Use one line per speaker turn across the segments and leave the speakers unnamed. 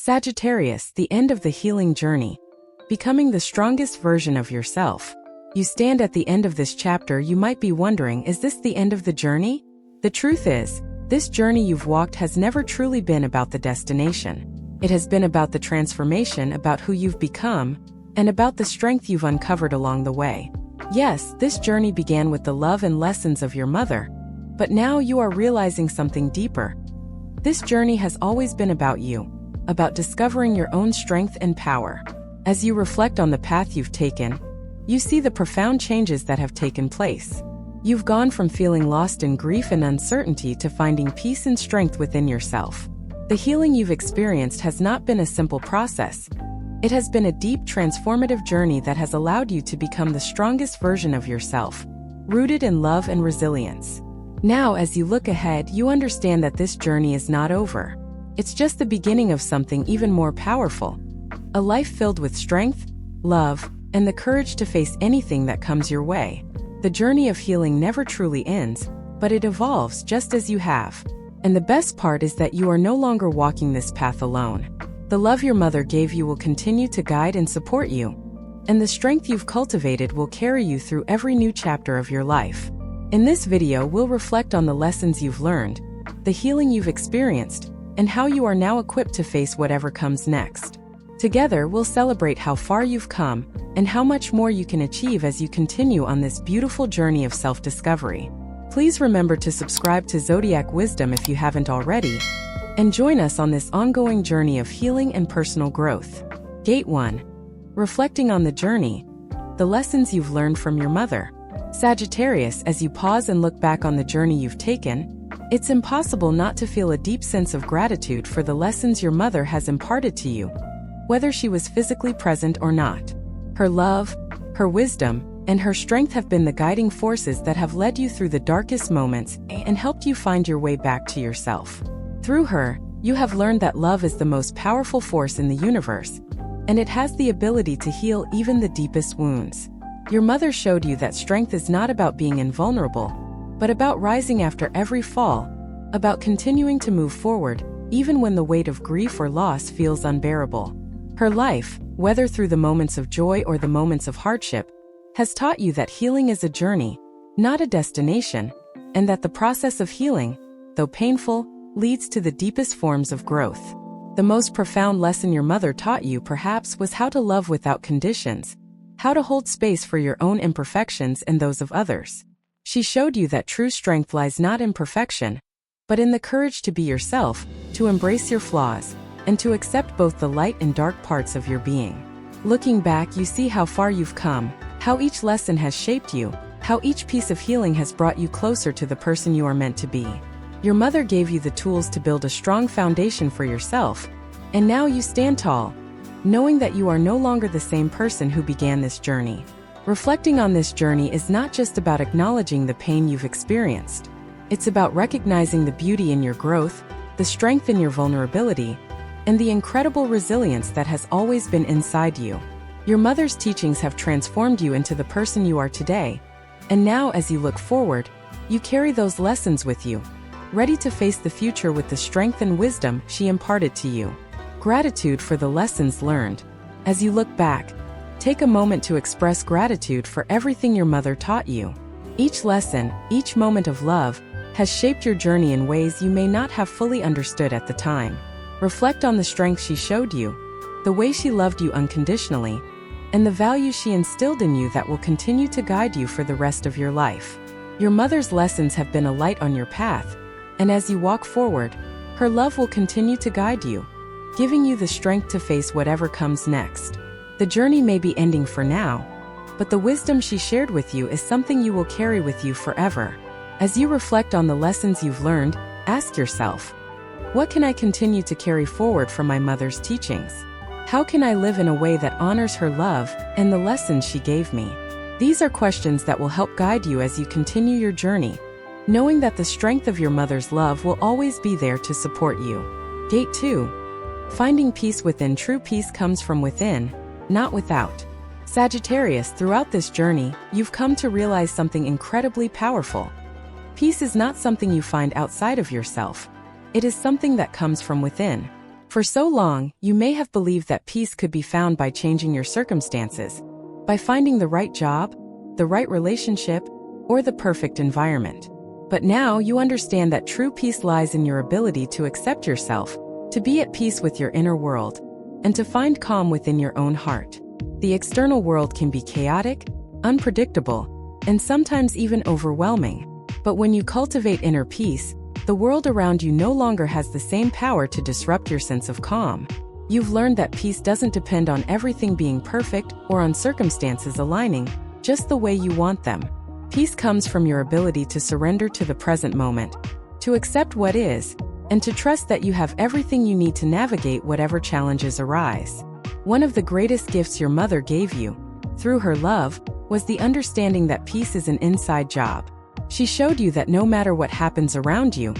Sagittarius, the end of the healing journey. Becoming the strongest version of yourself. You stand at the end of this chapter. You might be wondering, is this the end of the journey? The truth is, this journey you've walked has never truly been about the destination. It has been about the transformation, about who you've become, and about the strength you've uncovered along the way. Yes, this journey began with the love and lessons of your mother, but now you are realizing something deeper. This journey has always been about you, about discovering your own strength and power. As you reflect on the path you've taken, you see the profound changes that have taken place. You've gone from feeling lost in grief and uncertainty to finding peace and strength within yourself. The healing you've experienced has not been a simple process. It has been a deep, transformative journey that has allowed you to become the strongest version of yourself, rooted in love and resilience. Now, as you look ahead, you understand that this journey is not over. It's just the beginning of something even more powerful. A life filled with strength, love, and the courage to face anything that comes your way. The journey of healing never truly ends, but it evolves just as you have. And the best part is that you are no longer walking this path alone. The love your mother gave you will continue to guide and support you. And the strength you've cultivated will carry you through every new chapter of your life. In this video, we'll reflect on the lessons you've learned, the healing you've experienced, and how you are now equipped to face whatever comes next. Together, we'll celebrate how far you've come and how much more you can achieve as you continue on this beautiful journey of self-discovery. Please remember to subscribe to Zodiac Wisdom if you haven't already, and join us on this ongoing journey of healing and personal growth. Gate 1. Reflecting on the journey, the lessons you've learned from your mother. Sagittarius, as you pause and look back on the journey you've taken, it's impossible not to feel a deep sense of gratitude for the lessons your mother has imparted to you, whether she was physically present or not. Her love, her wisdom, and her strength have been the guiding forces that have led you through the darkest moments and helped you find your way back to yourself. Through her, you have learned that love is the most powerful force in the universe, and it has the ability to heal even the deepest wounds. Your mother showed you that strength is not about being invulnerable, but about rising after every fall, about continuing to move forward, even when the weight of grief or loss feels unbearable. Her life, whether through the moments of joy or the moments of hardship, has taught you that healing is a journey, not a destination, and that the process of healing, though painful, leads to the deepest forms of growth. The most profound lesson your mother taught you perhaps was how to love without conditions, how to hold space for your own imperfections and those of others. She showed you that true strength lies not in perfection, but in the courage to be yourself, to embrace your flaws, and to accept both the light and dark parts of your being. Looking back, you see how far you've come, how each lesson has shaped you, how each piece of healing has brought you closer to the person you are meant to be. Your mother gave you the tools to build a strong foundation for yourself, and now you stand tall, knowing that you are no longer the same person who began this journey. Reflecting on this journey is not just about acknowledging the pain you've experienced. It's about recognizing the beauty in your growth, the strength in your vulnerability, and the incredible resilience that has always been inside you. Your mother's teachings have transformed you into the person you are today, and now as you look forward, you carry those lessons with you, ready to face the future with the strength and wisdom she imparted to you. Gratitude for the lessons learned. As you look back, take a moment to express gratitude for everything your mother taught you. Each lesson, each moment of love, has shaped your journey in ways you may not have fully understood at the time. Reflect on the strength she showed you, the way she loved you unconditionally, and the value she instilled in you that will continue to guide you for the rest of your life. Your mother's lessons have been a light on your path, and as you walk forward, her love will continue to guide you, giving you the strength to face whatever comes next. The journey may be ending for now, but the wisdom she shared with you is something you will carry with you forever. As you reflect on the lessons you've learned, ask yourself, what can I continue to carry forward from my mother's teachings? How can I live in a way that honors her love and the lessons she gave me? These are questions that will help guide you as you continue your journey, knowing that the strength of your mother's love will always be there to support you. Gate 2. Finding peace within. True peace comes from within, not without. Sagittarius, throughout this journey, you've come to realize something incredibly powerful. Peace is not something you find outside of yourself. It is something that comes from within. For so long, you may have believed that peace could be found by changing your circumstances, by finding the right job, the right relationship, or the perfect environment. But now you understand that true peace lies in your ability to accept yourself, to be at peace with your inner world, and to find calm within your own heart. The external world can be chaotic, unpredictable, and sometimes even overwhelming. But when you cultivate inner peace, the world around you no longer has the same power to disrupt your sense of calm. You've learned that peace doesn't depend on everything being perfect or on circumstances aligning just the way you want them. Peace comes from your ability to surrender to the present moment, to accept what is, and to trust that you have everything you need to navigate whatever challenges arise. One of the greatest gifts your mother gave you, through her love, was the understanding that peace is an inside job. She showed you that no matter what happens around you,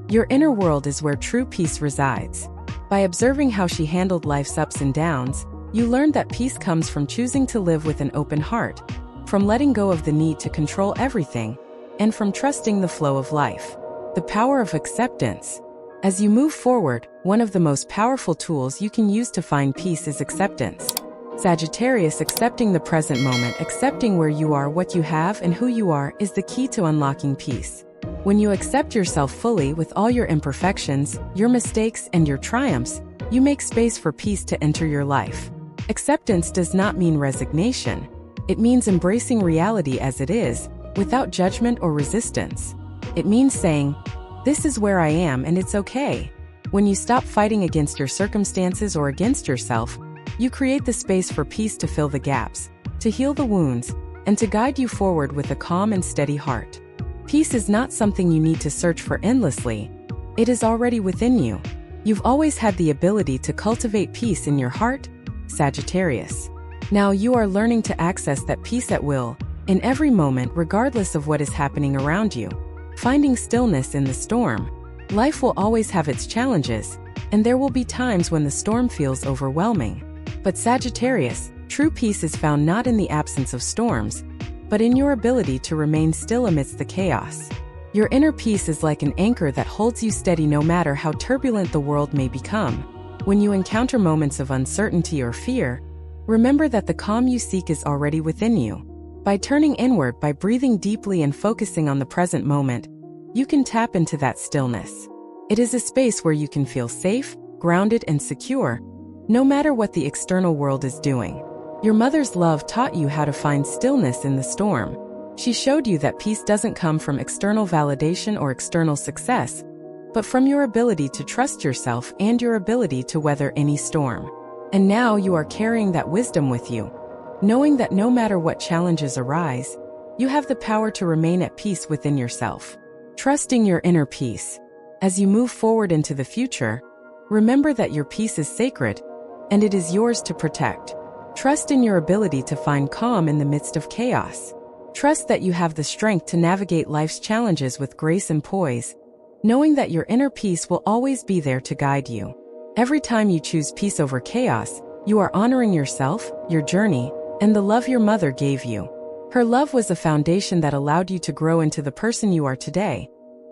your inner world is where true peace resides. By observing how she handled life's ups and downs, you learned that peace comes from choosing to live with an open heart, from letting go of the need to control everything, and from trusting the flow of life. The power of acceptance. As you move forward, one of the most powerful tools you can use to find peace is acceptance. Sagittarius, accepting the present moment, accepting where you are, what you have, and who you are, is the key to unlocking peace. When you accept yourself fully with all your imperfections, your mistakes, and your triumphs, you make space for peace to enter your life. Acceptance does not mean resignation. It means embracing reality as it is, without judgment or resistance. It means saying, "This is where I am and it's okay." When you stop fighting against your circumstances or against yourself, you create the space for peace to fill the gaps, to heal the wounds, and to guide you forward with a calm and steady heart. Peace is not something you need to search for endlessly. It is already within you. You've always had the ability to cultivate peace in your heart, Sagittarius. Now you are learning to access that peace at will, in every moment regardless of what is happening around you. Finding stillness in the storm. Life will always have its challenges, and there will be times when the storm feels overwhelming. But Sagittarius, true peace is found not in the absence of storms, but in your ability to remain still amidst the chaos. Your inner peace is like an anchor that holds you steady no matter how turbulent the world may become. When you encounter moments of uncertainty or fear, remember that the calm you seek is already within you. By turning inward, by breathing deeply and focusing on the present moment, you can tap into that stillness. It is a space where you can feel safe, grounded, and secure, no matter what the external world is doing. Your mother's love taught you how to find stillness in the storm. She showed you that peace doesn't come from external validation or external success, but from your ability to trust yourself and your ability to weather any storm. And now you are carrying that wisdom with you, knowing that no matter what challenges arise, you have the power to remain at peace within yourself. Trusting your inner peace. As you move forward into the future, remember that your peace is sacred, and it is yours to protect. Trust in your ability to find calm in the midst of chaos. Trust that you have the strength to navigate life's challenges with grace and poise, knowing that your inner peace will always be there to guide you. Every time you choose peace over chaos, you are honoring yourself, your journey, and the love your mother gave you. Her love was a foundation that allowed you to grow into the person you are today.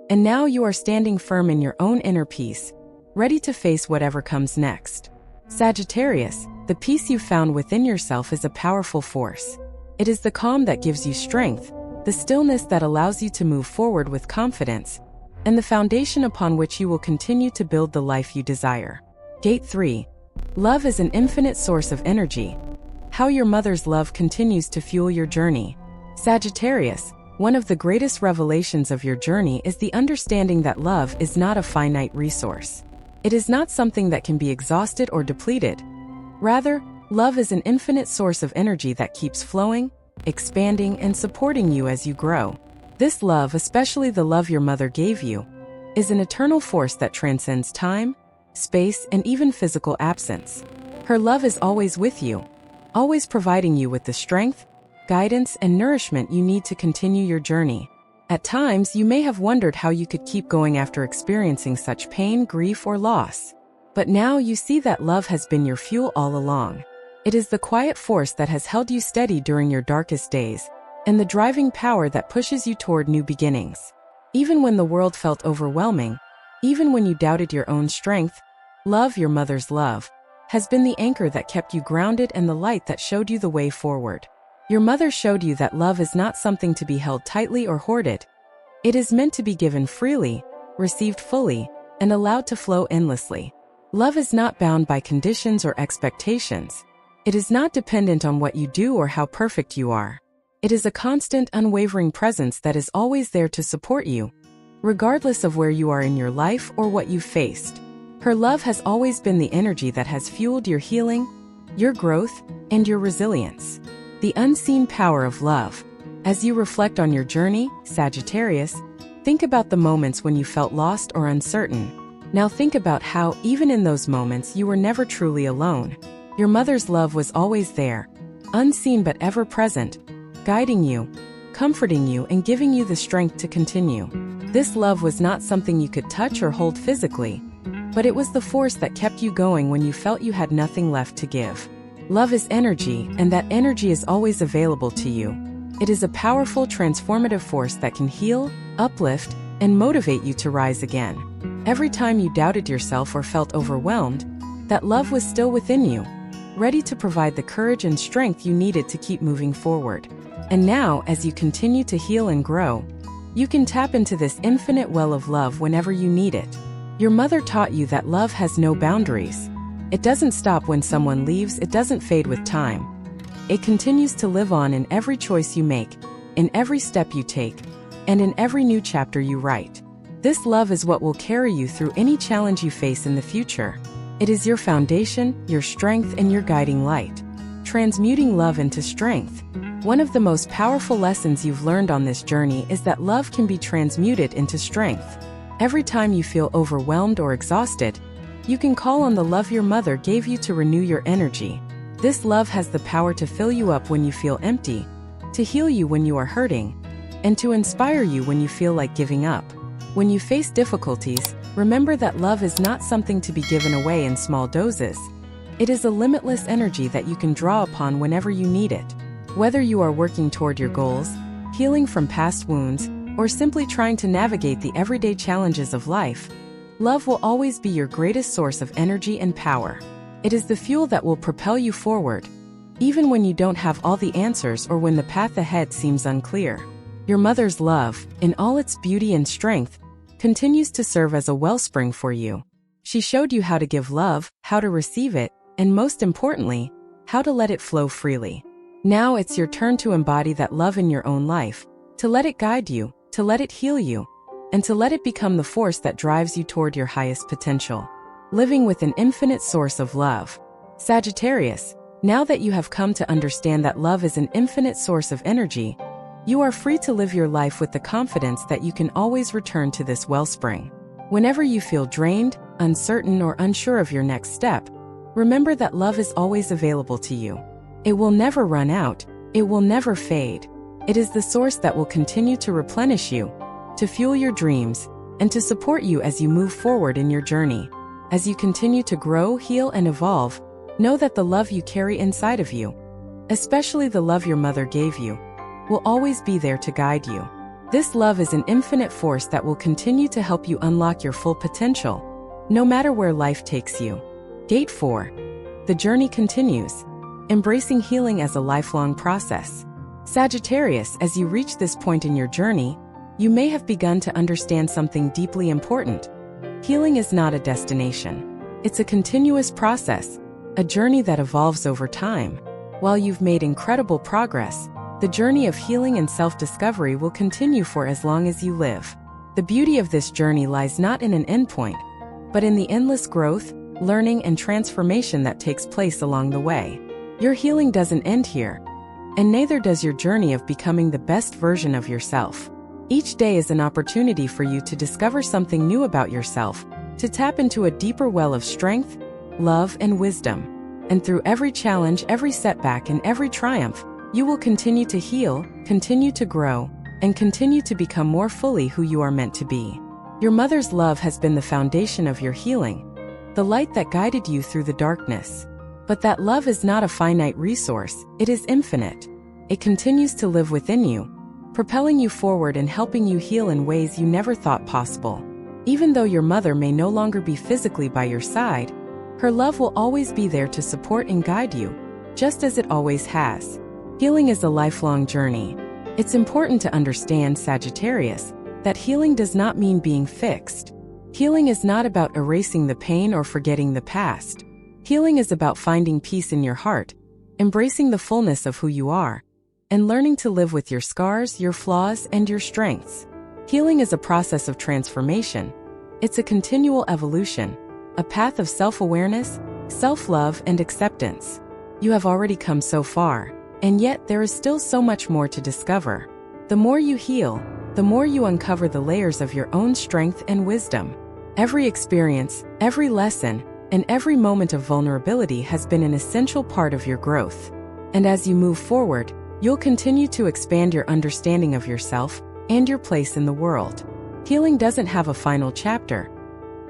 And now you are standing firm in your own inner peace, ready to face whatever comes next. Sagittarius, the peace you've found within yourself is a powerful force. It is the calm that gives you strength, the stillness that allows you to move forward with confidence, and the foundation upon which you will continue to build the life you desire. Gate 3. Love is an infinite source of energy. How your mother's love continues to fuel your journey. Sagittarius, one of the greatest revelations of your journey is the understanding that love is not a finite resource. It is not something that can be exhausted or depleted. Rather, love is an infinite source of energy that keeps flowing, expanding, and supporting you as you grow. This love, especially the love your mother gave you, is an eternal force that transcends time, space, and even physical absence. Her love is always with you, always providing you with the strength, guidance, and nourishment you need to continue your journey. At times, you may have wondered how you could keep going after experiencing such pain, grief, or loss. But now you see that love has been your fuel all along. It is the quiet force that has held you steady during your darkest days, and the driving power that pushes you toward new beginnings. Even when the world felt overwhelming, even when you doubted your own strength, Love, your mother's love, has been the anchor that kept you grounded and the light that showed you the way forward. Your mother showed you that love is not something to be held tightly or hoarded. It is meant to be given freely, received fully, and allowed to flow endlessly. Love is not bound by conditions or expectations. It is not dependent on what you do or how perfect you are. It is a constant, unwavering presence that is always there to support you, regardless of where you are in your life or what you've faced. Her love has always been the energy that has fueled your healing, your growth, and your resilience. The unseen power of love. As you reflect on your journey, Sagittarius, think about the moments when you felt lost or uncertain. Now think about how, even in those moments, you were never truly alone. Your mother's love was always there, unseen but ever present, guiding you, comforting you, and giving you the strength to continue. This love was not something you could touch or hold physically, but it was the force that kept you going when you felt you had nothing left to give. Love is energy, and that energy is always available to you. It is a powerful, transformative force that can heal, uplift, and motivate you to rise again. Every time you doubted yourself or felt overwhelmed, that love was still within you, ready to provide the courage and strength you needed to keep moving forward. And now, as you continue to heal and grow, you can tap into this infinite well of love whenever you need it. Your mother taught you that love has no boundaries. It doesn't stop when someone leaves, it doesn't fade with time. It continues to live on in every choice you make, in every step you take, and in every new chapter you write. This love is what will carry you through any challenge you face in the future. It is your foundation, your strength, and your guiding light. Transmuting love into strength. One of the most powerful lessons you've learned on this journey is that love can be transmuted into strength. Every time you feel overwhelmed or exhausted, you can call on the love your mother gave you to renew your energy. This love has the power to fill you up when you feel empty, to heal you when you are hurting, and to inspire you when you feel like giving up. When you face difficulties, remember that love is not something to be given away in small doses. It is a limitless energy that you can draw upon whenever you need it. Whether you are working toward your goals, healing from past wounds, or simply trying to navigate the everyday challenges of life, love will always be your greatest source of energy and power. It is the fuel that will propel you forward, even when you don't have all the answers or when the path ahead seems unclear. Your mother's love, in all its beauty and strength, continues to serve as a wellspring for you. She showed you how to give love, how to receive it, and most importantly, how to let it flow freely. Now it's your turn to embody that love in your own life, to let it guide you, to let it heal you, and to let it become the force that drives you toward your highest potential. Living with an infinite source of love. Sagittarius, now that you have come to understand that love is an infinite source of energy, you are free to live your life with the confidence that you can always return to this wellspring. Whenever you feel drained, uncertain, or unsure of your next step, remember that love is always available to you. It will never run out, it will never fade. It is the source that will continue to replenish you, to fuel your dreams, and to support you as you move forward in your journey. As you continue to grow, heal, and evolve, know that the love you carry inside of you, especially the love your mother gave you, will always be there to guide you. This love is an infinite force that will continue to help you unlock your full potential, no matter where life takes you. Date 4. The journey continues. Embracing healing as a lifelong process. Sagittarius, as you reach this point in your journey, you may have begun to understand something deeply important. Healing is not a destination. It's a continuous process, a journey that evolves over time. While you've made incredible progress, the journey of healing and self-discovery will continue for as long as you live. The beauty of this journey lies not in an endpoint, but in the endless growth, learning, and transformation that takes place along the way. Your healing doesn't end here, and neither does your journey of becoming the best version of yourself. Each day is an opportunity for you to discover something new about yourself, to tap into a deeper well of strength, love, and wisdom. And through every challenge, every setback, and every triumph, you will continue to heal, continue to grow, and continue to become more fully who you are meant to be. Your mother's love has been the foundation of your healing, the light that guided you through the darkness. But that love is not a finite resource, it is infinite. It continues to live within you, propelling you forward and helping you heal in ways you never thought possible. Even though your mother may no longer be physically by your side, her love will always be there to support and guide you, just as it always has. Healing is a lifelong journey. It's important to understand, Sagittarius, that healing does not mean being fixed. Healing is not about erasing the pain or forgetting the past. Healing is about finding peace in your heart, embracing the fullness of who you are, and learning to live with your scars, your flaws, and your strengths. Healing is a process of transformation. It's a continual evolution, a path of self-awareness, self-love, and acceptance. You have already come so far, and yet there is still so much more to discover. The more you heal, the more you uncover the layers of your own strength and wisdom. Every experience, every lesson, and every moment of vulnerability has been an essential part of your growth. And as you move forward, you'll continue to expand your understanding of yourself and your place in the world. Healing doesn't have a final chapter.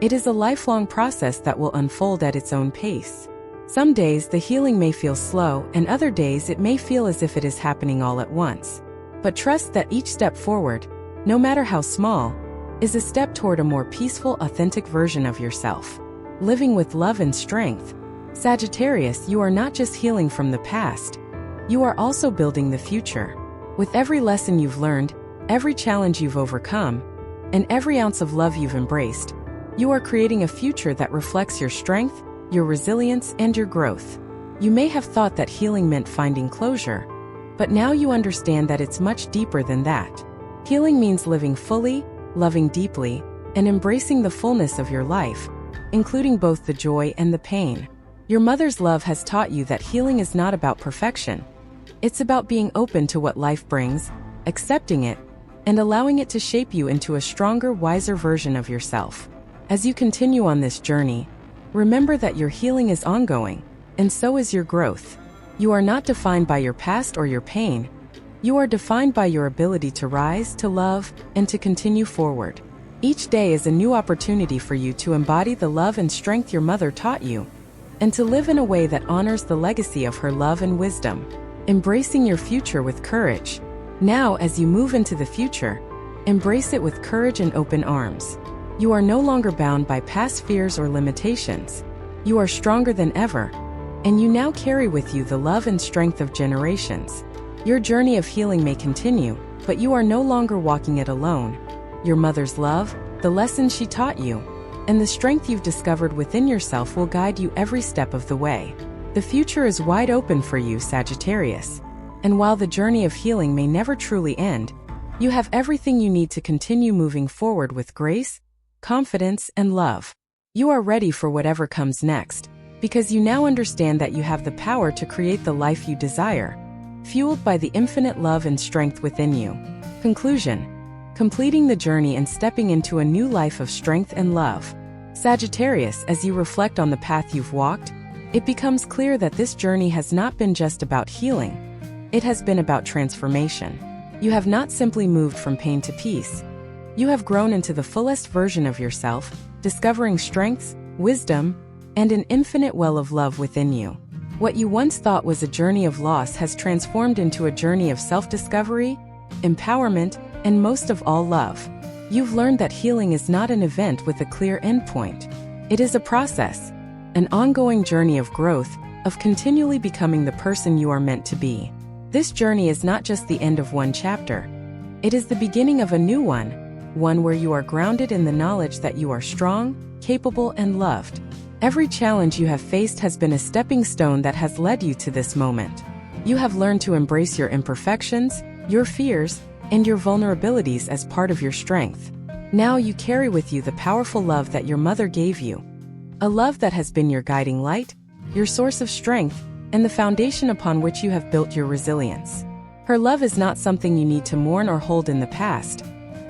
It is a lifelong process that will unfold at its own pace. Some days the healing may feel slow, and other days it may feel as if it is happening all at once. But trust that each step forward, no matter how small, is a step toward a more peaceful, authentic version of yourself. Living with love and strength. Sagittarius, you are not just healing from the past. You are also building the future. With every lesson you've learned, every challenge you've overcome, and every ounce of love you've embraced, you are creating a future that reflects your strength, your resilience, and your growth. You may have thought that healing meant finding closure, but now you understand that it's much deeper than that. Healing means living fully, loving deeply, and embracing the fullness of your life, including both the joy and the pain. Your mother's love has taught you that healing is not about perfection. It's about being open to what life brings, accepting it, and allowing it to shape you into a stronger, wiser version of yourself. As you continue on this journey, remember that your healing is ongoing, and so is your growth. You are not defined by your past or your pain. You are defined by your ability to rise, to love, and to continue forward. Each day is a new opportunity for you to embody the love and strength your mother taught you, and to live in a way that honors the legacy of her love and wisdom, embracing your future with courage. Now, as you move into the future, embrace it with courage and open arms. You are no longer bound by past fears or limitations. You are stronger than ever, and you now carry with you the love and strength of generations. Your journey of healing may continue, but you are no longer walking it alone. Your mother's love, the lessons she taught you, and the strength you've discovered within yourself will guide you every step of the way. The future is wide open for you, Sagittarius. And while the journey of healing may never truly end, you have everything you need to continue moving forward with grace, confidence, and love. You are ready for whatever comes next, because you now understand that you have the power to create the life you desire, fueled by the infinite love and strength within you. Conclusion. Completing the journey and stepping into a new life of strength and love. Sagittarius, as you reflect on the path you've walked, it becomes clear that this journey has not been just about healing. It has been about transformation. You have not simply moved from pain to peace. You have grown into the fullest version of yourself, discovering strengths, wisdom, and an infinite well of love within you. What you once thought was a journey of loss has transformed into a journey of self-discovery, empowerment, and most of all, love. You've learned that healing is not an event with a clear endpoint. It is a process, an ongoing journey of growth, of continually becoming the person you are meant to be. This journey is not just the end of one chapter. It is the beginning of a new one where you are grounded in the knowledge that you are strong, capable, and loved. Every challenge you have faced has been a stepping stone that has led you to this moment. You have learned to embrace your imperfections, your fears, and your vulnerabilities as part of your strength. Now you carry with you the powerful love that your mother gave you. A love that has been your guiding light, your source of strength, and the foundation upon which you have built your resilience. Her love is not something you need to mourn or hold in the past.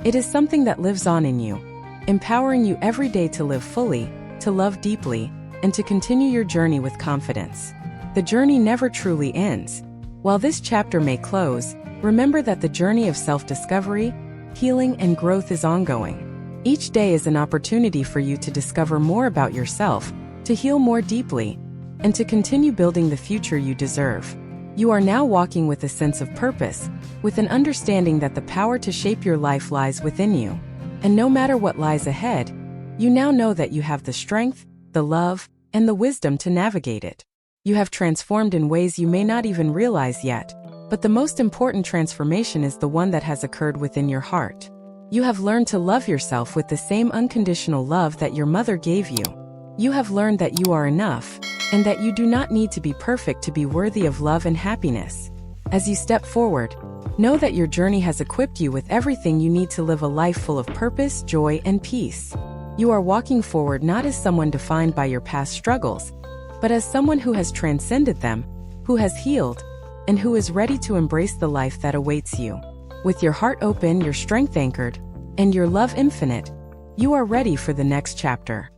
It is something that lives on in you, empowering you every day to live fully, to love deeply, and to continue your journey with confidence. The journey never truly ends. While this chapter may close, remember that the journey of self-discovery, healing, and growth is ongoing. Each day is an opportunity for you to discover more about yourself, to heal more deeply, and to continue building the future you deserve. You are now walking with a sense of purpose, with an understanding that the power to shape your life lies within you. And no matter what lies ahead, You now know that you have the strength, the love, and the wisdom to navigate it. You have transformed in ways you may not even realize yet, but the most important transformation is the one that has occurred within your heart. You have learned to love yourself with the same unconditional love that your mother gave you. You have learned that you are enough, and that you do not need to be perfect to be worthy of love and happiness. As you step forward, know that your journey has equipped you with everything you need to live a life full of purpose, joy, and peace. You are walking forward not as someone defined by your past struggles, but as someone who has transcended them, who has healed, and who is ready to embrace the life that awaits you. With your heart open, your strength anchored, and your love infinite, you are ready for the next chapter.